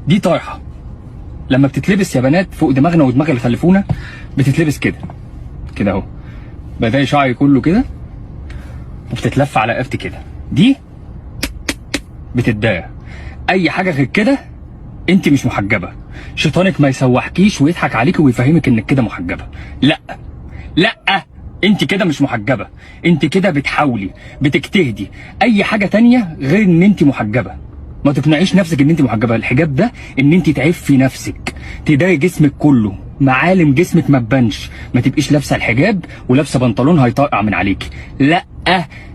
دي طايحه لما بتتلبس يا بنات فوق دماغنا ودماغ اللي خلفونا، بتتلبس كده كده اهو، بداية شعري كله كده وبتتلف على قفتي كده. دي بتتدارى. اي حاجه غير كده انت مش محجبه. شيطانك ما يسوحكيش ويضحك عليك ويفهمك انك كده محجبه. لا لا، انت كده مش محجبه، انت كده بتحاولي بتجتهدي. اي حاجه تانية غير ان انت محجبه. ما تقنعيش نفسك ان انت محجبه. الحجاب ده ان انت تعفي نفسك، تداري جسمك كله، معالم جسمك ما تبانش، ما تبقيش لابسه الحجاب ولابسه بنطلون هيطرقع من عليكي. لا،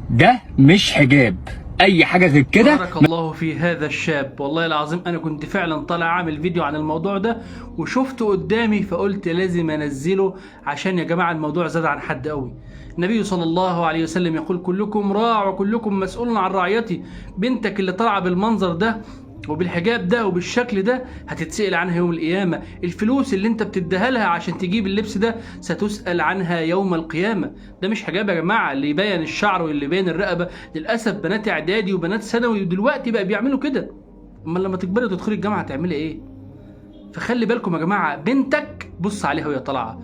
ده مش حجاب. اي حاجه غير كده. بارك الله في هذا الشاب، والله العظيم انا كنت فعلا طالع اعمل فيديو عن الموضوع ده وشفته قدامي فقلت لازم انزله، عشان يا جماعه الموضوع زاد عن حد قوي. النبي صلى الله عليه وسلم يقول كلكم راع وكلكم مسؤول عن رعيته. بنتك اللي طالعه بالمنظر ده وبالحجاب ده وبالشكل ده هتتسأل عنها يوم القيامة. الفلوس اللي انت بتديها لها عشان تجيب اللبس ده ستسأل عنها يوم القيامة. ده مش حجاب يا جماعة اللي يبين الشعر واللي يبين الرقبة. للأسف بنات اعدادي وبنات ثانوي ودلوقتي بقى بيعملوا كده. اما لما تكبري وتدخلي الجامعة هتعملي ايه؟ فخلي بالكم يا جماعة. بنتك بص عليها وهي طالعة،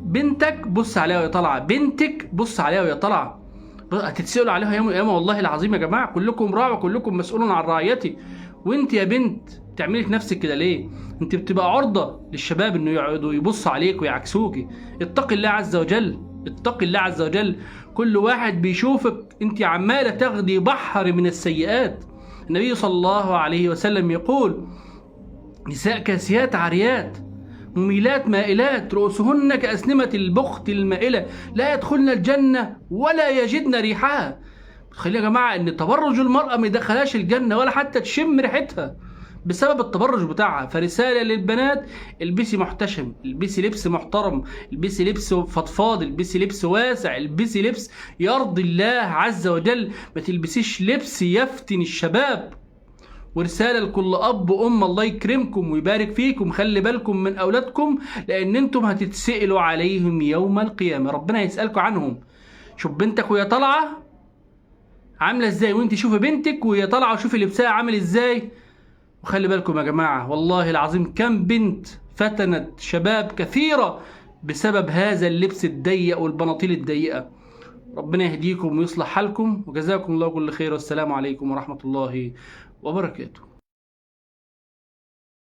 بنتك بص عليها وهي طالعة، بنتك بص عليها وهي طالعة. هتتسألوا عليها يوم القيامة. والله العظيم يا جماعة كلكم راع وكلكم مسؤول عن رعيته. وانت يا بنت تعملي في نفسك كده ليه؟ انت بتبقى عرضة للشباب انه يقعدوا يبصوا عليك ويعكسوكي. اتق الله عز وجل، اتق الله عز وجل. كل واحد بيشوفك انت عمالة تاخدي بحر من السيئات. النبي صلى الله عليه وسلم يقول نساء كاسيات عاريات مميلات مائلات رؤوسهن كأسنمة البخت المائلة لا يدخلن الجنة ولا يجدن ريحها. تخيلوا يا جماعة ان تبرج المرأة ما يدخلهاش الجنة ولا حتى تشم ريحتها بسبب التبرج بتاعها. فرسالة للبنات: البسي محتشم، البسي لبس محترم، البسي لبس فضفاض، البسي لبس واسع، البسي لبس يرضي الله عز وجل. ما تلبسيش لبس يفتن الشباب. ورسالة لكل أب وأم: الله يكرمكم ويبارك فيكم، خلي بالكم من أولادكم لأن أنتم هتتسألوا عليهم يوم القيامة. ربنا يسألكم عنهم. شوف بنتك وهي طالعة عاملة إزاي، وأنت شوفي بنتك وهي طالعة وشوفي لبسها عامل إزاي. وخلي بالكم يا جماعة والله العظيم كم بنت فتنت شباب كثيرة بسبب هذا اللبس الضيق والبناطيل الضيقة. ربنا يهديكم ويصلح حالكم، وجزاكم الله كل خير، والسلام عليكم ورحمة الله وبركاته.